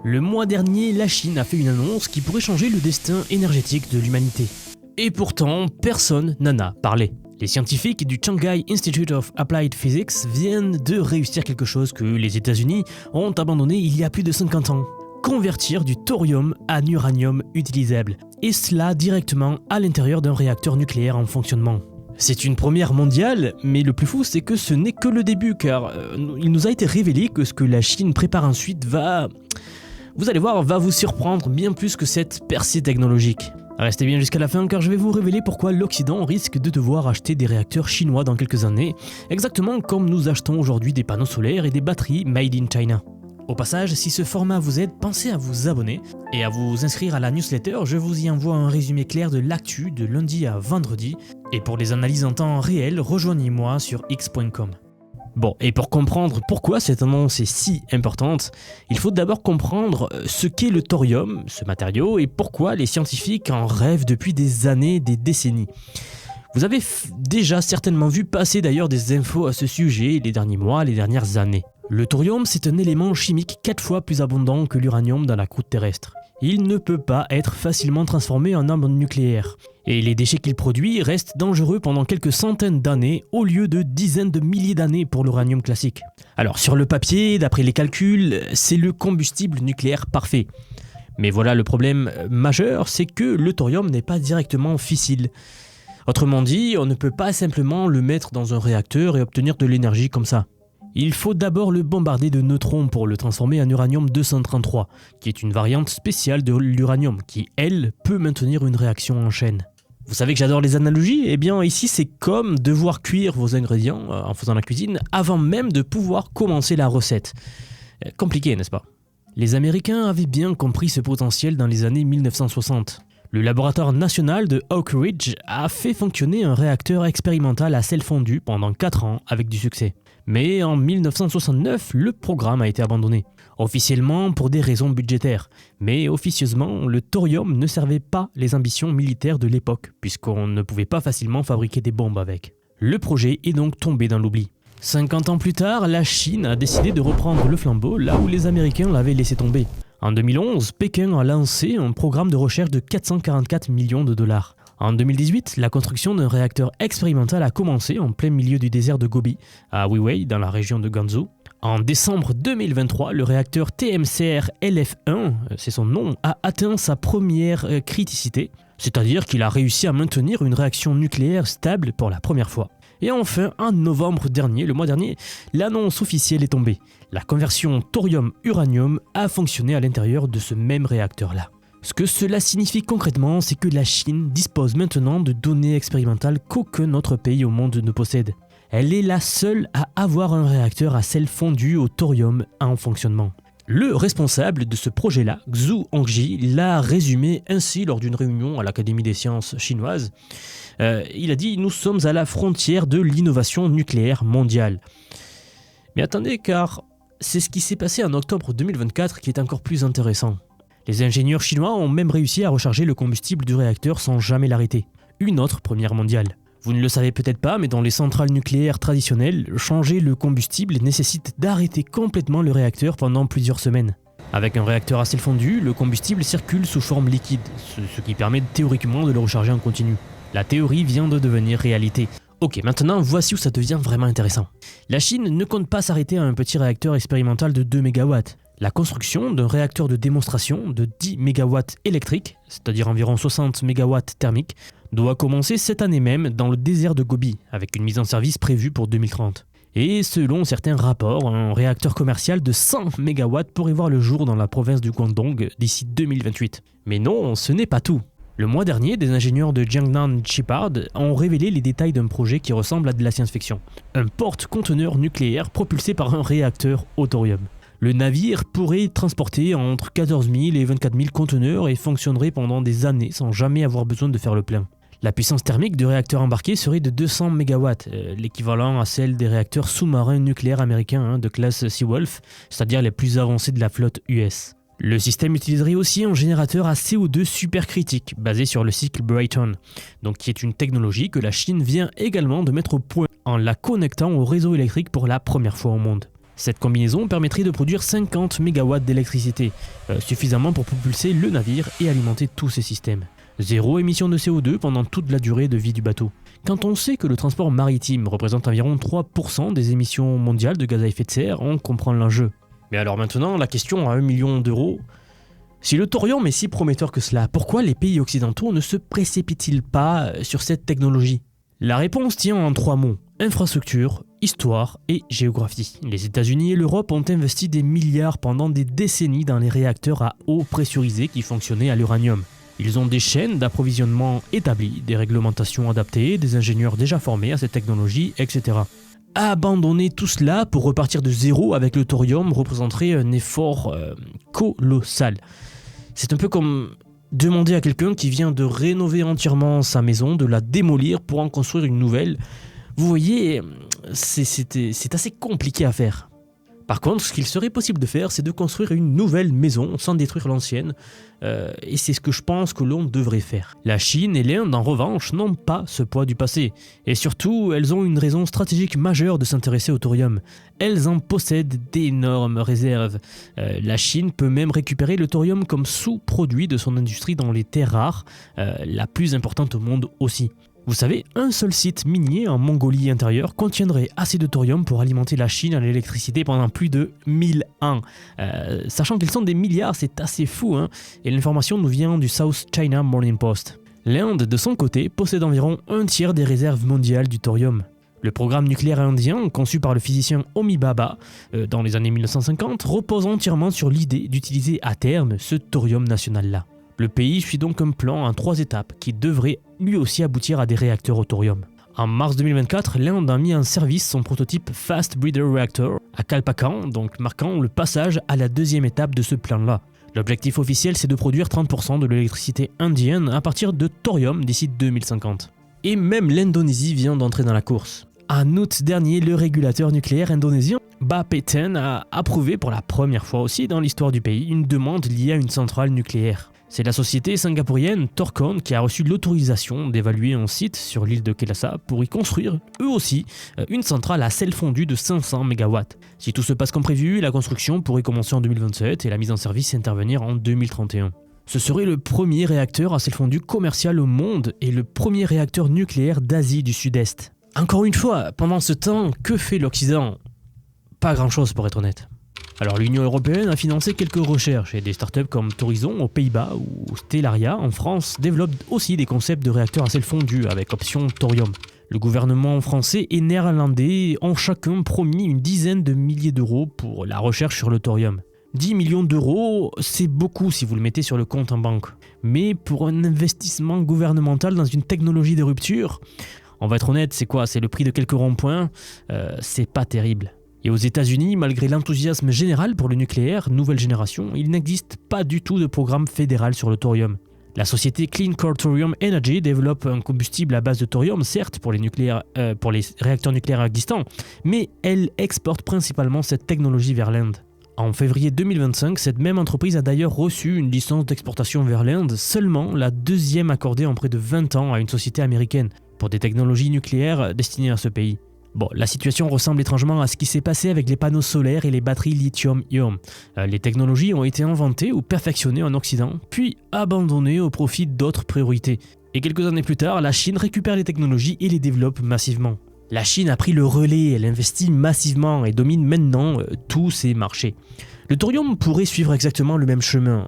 Le mois dernier, la Chine a fait une annonce qui pourrait changer le destin énergétique de l'humanité. Et pourtant, personne n'en a parlé. Les scientifiques du Shanghai Institute of Applied Physics viennent de réussir quelque chose que les États-Unis ont abandonné il y a plus de 50 ans. Convertir du thorium en uranium utilisable, et cela directement à l'intérieur d'un réacteur nucléaire en fonctionnement. C'est une première mondiale, mais le plus fou c'est que ce n'est que le début, car il nous a été révélé que ce que la Chine prépare ensuite va vous surprendre bien plus que cette percée technologique. Restez bien jusqu'à la fin car je vais vous révéler pourquoi l'Occident risque de devoir acheter des réacteurs chinois dans quelques années, exactement comme nous achetons aujourd'hui des panneaux solaires et des batteries made in China. Au passage, si ce format vous aide, pensez à vous abonner et à vous inscrire à la newsletter, je vous y envoie un résumé clair de l'actu de lundi à vendredi. Et pour les analyses en temps réel, rejoignez-moi sur x.com. Bon, et pour comprendre pourquoi cette annonce est si importante, il faut d'abord comprendre ce qu'est le thorium, ce matériau, et pourquoi les scientifiques en rêvent depuis des années, des décennies. Vous avez déjà certainement vu passer d'ailleurs des infos à ce sujet les derniers mois, les dernières années. Le thorium, c'est un élément chimique 4 fois plus abondant que l'uranium dans la croûte terrestre. Il ne peut pas être facilement transformé en arme nucléaire. Et les déchets qu'il produit restent dangereux pendant quelques centaines d'années au lieu de dizaines de milliers d'années pour l'uranium classique. Alors sur le papier, d'après les calculs, c'est le combustible nucléaire parfait. Mais voilà le problème majeur, c'est que le thorium n'est pas directement fissile. Autrement dit, on ne peut pas simplement le mettre dans un réacteur et obtenir de l'énergie comme ça. Il faut d'abord le bombarder de neutrons pour le transformer en uranium-233, qui est une variante spéciale de l'uranium, qui, elle, peut maintenir une réaction en chaîne. Vous savez que j'adore les analogies? Eh bien ici c'est comme devoir cuire vos ingrédients en faisant la cuisine avant même de pouvoir commencer la recette. Compliqué, n'est-ce pas? Les Américains avaient bien compris ce potentiel dans les années 1960. Le laboratoire national de Oak Ridge a fait fonctionner un réacteur expérimental à sel fondu pendant 4 ans avec du succès. Mais en 1969, le programme a été abandonné. Officiellement pour des raisons budgétaires. Mais officieusement, le thorium ne servait pas les ambitions militaires de l'époque, puisqu'on ne pouvait pas facilement fabriquer des bombes avec. Le projet est donc tombé dans l'oubli. 50 ans plus tard, la Chine a décidé de reprendre le flambeau là où les Américains l'avaient laissé tomber. En 2011, Pékin a lancé un programme de recherche de 444 millions de dollars. En 2018, la construction d'un réacteur expérimental a commencé en plein milieu du désert de Gobi, à Weiwei, dans la région de Ganzhou. En décembre 2023, le réacteur TMCR LF1, c'est son nom, a atteint sa première criticité, c'est-à-dire qu'il a réussi à maintenir une réaction nucléaire stable pour la première fois. Et enfin, en novembre dernier, le mois dernier, l'annonce officielle est tombée. La conversion thorium-uranium a fonctionné à l'intérieur de ce même réacteur-là. Ce que cela signifie concrètement, c'est que la Chine dispose maintenant de données expérimentales qu'aucun autre pays au monde ne possède. Elle est la seule à avoir un réacteur à sel fondu au thorium en fonctionnement. Le responsable de ce projet-là, Xu Hongji, l'a résumé ainsi lors d'une réunion à l'Académie des sciences chinoises. Il a dit « Nous sommes à la frontière de l'innovation nucléaire mondiale ». Mais attendez, car c'est ce qui s'est passé en octobre 2024 qui est encore plus intéressant. Les ingénieurs chinois ont même réussi à recharger le combustible du réacteur sans jamais l'arrêter. Une autre première mondiale. Vous ne le savez peut-être pas, mais dans les centrales nucléaires traditionnelles, changer le combustible nécessite d'arrêter complètement le réacteur pendant plusieurs semaines. Avec un réacteur à sel fondu, le combustible circule sous forme liquide, ce qui permet théoriquement de le recharger en continu. La théorie vient de devenir réalité. Ok, maintenant voici où ça devient vraiment intéressant. La Chine ne compte pas s'arrêter à un petit réacteur expérimental de 2 MW. La construction d'un réacteur de démonstration de 10 MW électriques, c'est-à-dire environ 60 MW thermiques, doit commencer cette année même dans le désert de Gobi, avec une mise en service prévue pour 2030. Et selon certains rapports, un réacteur commercial de 100 MW pourrait voir le jour dans la province du Guangdong d'ici 2028. Mais non, ce n'est pas tout. Le mois dernier, des ingénieurs de Jiangnan Shipyard ont révélé les détails d'un projet qui ressemble à de la science-fiction. Un porte-conteneur nucléaire propulsé par un réacteur au thorium. Le navire pourrait transporter entre 14 000 et 24 000 conteneurs et fonctionnerait pendant des années sans jamais avoir besoin de faire le plein. La puissance thermique du réacteur embarqué serait de 200 MW, l'équivalent à celle des réacteurs sous-marins nucléaires américains de classe Seawolf, c'est-à-dire les plus avancés de la flotte US. Le système utiliserait aussi un générateur à CO2 supercritique, basé sur le cycle Brayton, donc qui est une technologie que la Chine vient également de mettre au point en la connectant au réseau électrique pour la première fois au monde. Cette combinaison permettrait de produire 50 MW d'électricité, suffisamment pour propulser le navire et alimenter tous ses systèmes. Zéro émission de CO2 pendant toute la durée de vie du bateau. Quand on sait que le transport maritime représente environ 3% des émissions mondiales de gaz à effet de serre, on comprend l'enjeu. Mais alors maintenant, la question à 1 million d'euros. Si le thorium est si prometteur que cela, pourquoi les pays occidentaux ne se précipitent-ils pas sur cette technologie ? La réponse tient en 3 mots: infrastructure, histoire et géographie. Les États-Unis et l'Europe ont investi des milliards pendant des décennies dans les réacteurs à eau pressurisée qui fonctionnaient à l'uranium. Ils ont des chaînes d'approvisionnement établies, des réglementations adaptées, des ingénieurs déjà formés à cette technologie, etc. Abandonner tout cela pour repartir de zéro avec le thorium représenterait un effort colossal. C'est un peu comme demander à quelqu'un qui vient de rénover entièrement sa maison de la démolir pour en construire une nouvelle. Vous voyez, c'est assez compliqué à faire. Par contre, ce qu'il serait possible de faire, c'est de construire une nouvelle maison sans détruire l'ancienne. Et c'est ce que je pense que l'on devrait faire. La Chine et l'Inde, en revanche, n'ont pas ce poids du passé. Et surtout, elles ont une raison stratégique majeure de s'intéresser au thorium. Elles en possèdent d'énormes réserves. La Chine peut même récupérer le thorium comme sous-produit de son industrie dans les terres rares, la plus importante au monde aussi. Vous savez, un seul site minier en Mongolie intérieure contiendrait assez de thorium pour alimenter la Chine en électricité pendant plus de 1000 ans. Sachant qu'ils sont des milliards, c'est assez fou, hein. Et l'information nous vient du South China Morning Post. L'Inde, de son côté, possède environ un tiers des réserves mondiales du thorium. Le programme nucléaire indien, conçu par le physicien Homi Bhabha dans les années 1950, repose entièrement sur l'idée d'utiliser à terme ce thorium national-là. Le pays suit donc un plan en 3 étapes qui devrait lui aussi aboutir à des réacteurs au thorium. En mars 2024, l'Inde a mis en service son prototype Fast Breeder Reactor à Kalpakan, donc marquant le passage à la 2e étape de ce plan-là. L'objectif officiel, c'est de produire 30% de l'électricité indienne à partir de thorium d'ici 2050. Et même l'Indonésie vient d'entrer dans la course. En août dernier, le régulateur nucléaire indonésien Bapeten a approuvé pour la première fois aussi dans l'histoire du pays une demande liée à une centrale nucléaire. C'est la société singapourienne Torcon qui a reçu l'autorisation d'évaluer un site sur l'île de Kelasa pour y construire, eux aussi, une centrale à sel fondu de 500 MW. Si tout se passe comme prévu, la construction pourrait commencer en 2027 et la mise en service intervenir en 2031. Ce serait le premier réacteur à sel fondu commercial au monde et le premier réacteur nucléaire d'Asie du Sud-Est. Encore une fois, pendant ce temps, que fait l'Occident ? Pas grand-chose pour être honnête. Alors l'Union Européenne a financé quelques recherches et des startups comme Torizon aux Pays-Bas ou Stellaria en France développent aussi des concepts de réacteurs à sel fondu avec option thorium. Le gouvernement français et néerlandais ont chacun promis une dizaine de milliers d'euros pour la recherche sur le thorium. 10 millions d'euros, c'est beaucoup si vous le mettez sur le compte en banque. Mais pour un investissement gouvernemental dans une technologie de rupture, on va être honnête, c'est quoi ? C'est le prix de quelques ronds-points, c'est pas terrible. Et aux États-Unis, malgré l'enthousiasme général pour le nucléaire nouvelle génération, il n'existe pas du tout de programme fédéral sur le thorium. La société Clean Core Thorium Energy développe un combustible à base de thorium, certes pour les réacteurs nucléaires existants, mais elle exporte principalement cette technologie vers l'Inde. En février 2025, cette même entreprise a d'ailleurs reçu une licence d'exportation vers l'Inde, seulement la 2e accordée en près de 20 ans à une société américaine, pour des technologies nucléaires destinées à ce pays. Bon, la situation ressemble étrangement à ce qui s'est passé avec les panneaux solaires et les batteries lithium-ion. Les technologies ont été inventées ou perfectionnées en Occident, puis abandonnées au profit d'autres priorités. Et quelques années plus tard, la Chine récupère les technologies et les développe massivement. La Chine a pris le relais, elle investit massivement et domine maintenant tous ces marchés. Le thorium pourrait suivre exactement le même chemin.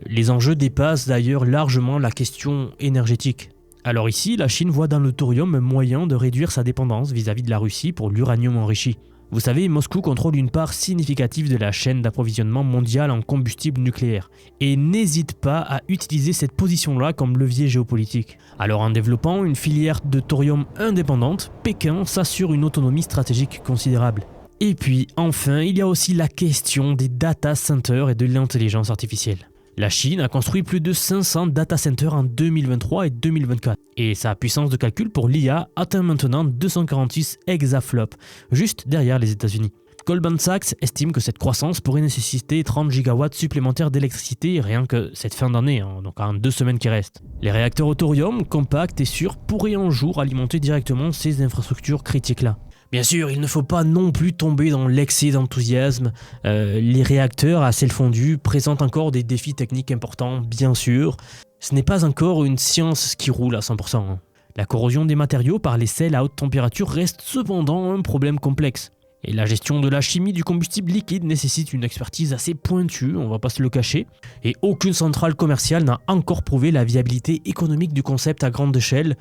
Les enjeux dépassent d'ailleurs largement la question énergétique. Alors ici, la Chine voit dans le thorium un moyen de réduire sa dépendance vis-à-vis de la Russie pour l'uranium enrichi. Vous savez, Moscou contrôle une part significative de la chaîne d'approvisionnement mondiale en combustible nucléaire et n'hésite pas à utiliser cette position-là comme levier géopolitique. Alors en développant une filière de thorium indépendante, Pékin s'assure une autonomie stratégique considérable. Et puis enfin, il y a aussi la question des data centers et de l'intelligence artificielle. La Chine a construit plus de 500 data centers en 2023 et 2024. Et sa puissance de calcul pour l'IA atteint maintenant 246 exaflops, juste derrière les États-Unis. Goldman Sachs estime que cette croissance pourrait nécessiter 30 gigawatts supplémentaires d'électricité rien que cette fin d'année, donc en 2 semaines qui restent. Les réacteurs au thorium, compacts et sûrs, pourraient un jour alimenter directement ces infrastructures critiques-là. Bien sûr, il ne faut pas non plus tomber dans l'excès d'enthousiasme. Les réacteurs à sel fondu présentent encore des défis techniques importants, bien sûr. Ce n'est pas encore une science qui roule à 100%. Hein. La corrosion des matériaux par les sels à haute température reste cependant un problème complexe. Et la gestion de la chimie du combustible liquide nécessite une expertise assez pointue, on va pas se le cacher. Et aucune centrale commerciale n'a encore prouvé la viabilité économique du concept à grande échelle,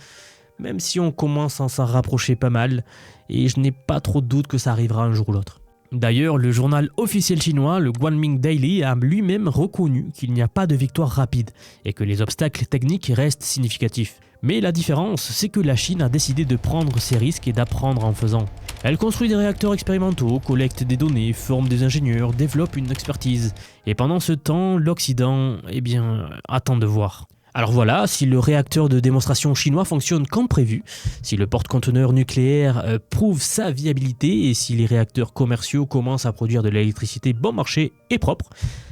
même si on commence à s'en rapprocher pas mal, et je n'ai pas trop de doute que ça arrivera un jour ou l'autre. D'ailleurs, le journal officiel chinois, le Guanming Daily, a lui-même reconnu qu'il n'y a pas de victoire rapide et que les obstacles techniques restent significatifs. Mais la différence, c'est que la Chine a décidé de prendre ses risques et d'apprendre en faisant. Elle construit des réacteurs expérimentaux, collecte des données, forme des ingénieurs, développe une expertise. Et pendant ce temps, l'Occident, attend de voir. Alors voilà, si le réacteur de démonstration chinois fonctionne comme prévu, si le porte-conteneur nucléaire prouve sa viabilité et si les réacteurs commerciaux commencent à produire de l'électricité bon marché et propre,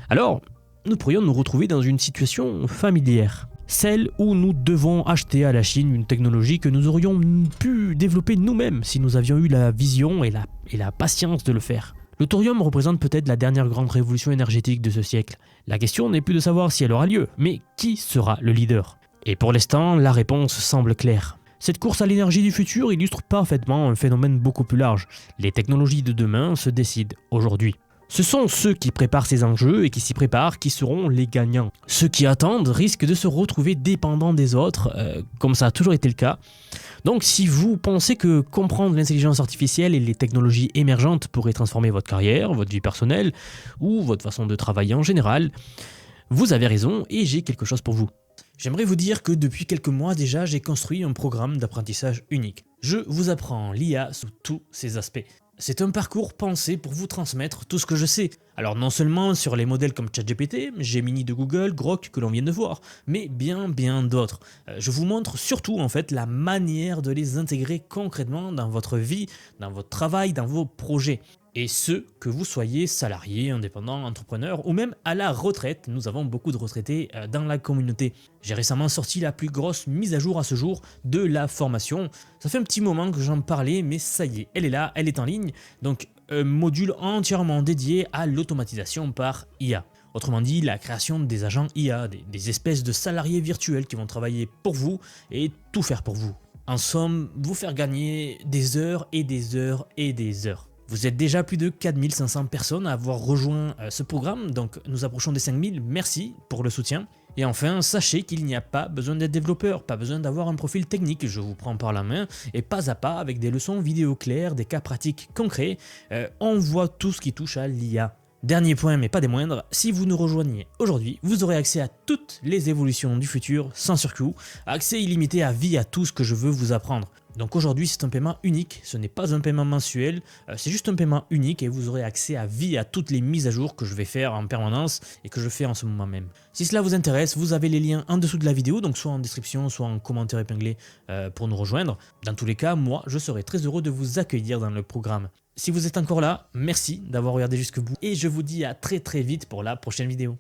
alors nous pourrions nous retrouver dans une situation familière. Celle où nous devons acheter à la Chine une technologie que nous aurions pu développer nous-mêmes si nous avions eu la vision et la patience de le faire. Le thorium représente peut-être la dernière grande révolution énergétique de ce siècle. La question n'est plus de savoir si elle aura lieu, mais qui sera le leader? Et pour l'instant, la réponse semble claire. Cette course à l'énergie du futur illustre parfaitement un phénomène beaucoup plus large. Les technologies de demain se décident aujourd'hui. Ce sont ceux qui préparent ces enjeux et qui s'y préparent qui seront les gagnants. Ceux qui attendent risquent de se retrouver dépendants des autres, comme ça a toujours été le cas. Donc si vous pensez que comprendre l'intelligence artificielle et les technologies émergentes pourraient transformer votre carrière, votre vie personnelle ou votre façon de travailler en général, vous avez raison et j'ai quelque chose pour vous. J'aimerais vous dire que depuis quelques mois déjà, j'ai construit un programme d'apprentissage unique. Je vous apprends l'IA sous tous ses aspects. C'est un parcours pensé pour vous transmettre tout ce que je sais. Alors non seulement sur les modèles comme ChatGPT, Gemini de Google, Grok que l'on vient de voir, mais bien d'autres. Je vous montre surtout en fait la manière de les intégrer concrètement dans votre vie, dans votre travail, dans vos projets. Et ce, que vous soyez salarié, indépendant, entrepreneur ou même à la retraite, nous avons beaucoup de retraités dans la communauté. J'ai récemment sorti la plus grosse mise à jour à ce jour de la formation. Ça fait un petit moment que j'en parlais, mais ça y est, elle est là, elle est en ligne. Donc, un module entièrement dédié à l'automatisation par IA. Autrement dit, la création des agents IA, des espèces de salariés virtuels qui vont travailler pour vous et tout faire pour vous. En somme, vous faire gagner des heures et des heures et des heures. Vous êtes déjà plus de 4500 personnes à avoir rejoint ce programme, donc nous approchons des 5000, merci pour le soutien. Et enfin, sachez qu'il n'y a pas besoin d'être développeur, pas besoin d'avoir un profil technique, je vous prends par la main, et pas à pas avec des leçons vidéo claires, des cas pratiques concrets, on voit tout ce qui touche à l'IA. Dernier point, mais pas des moindres, si vous nous rejoignez aujourd'hui, vous aurez accès à toutes les évolutions du futur sans surcoût, accès illimité à vie à tout ce que je veux vous apprendre. Donc aujourd'hui c'est un paiement unique, ce n'est pas un paiement mensuel, c'est juste un paiement unique et vous aurez accès à vie à toutes les mises à jour que je vais faire en permanence et que je fais en ce moment même. Si cela vous intéresse, vous avez les liens en dessous de la vidéo, donc soit en description, soit en commentaire épinglé pour nous rejoindre. Dans tous les cas, moi je serai très heureux de vous accueillir dans le programme. Si vous êtes encore là, merci d'avoir regardé jusqu'au bout et je vous dis à très vite pour la prochaine vidéo.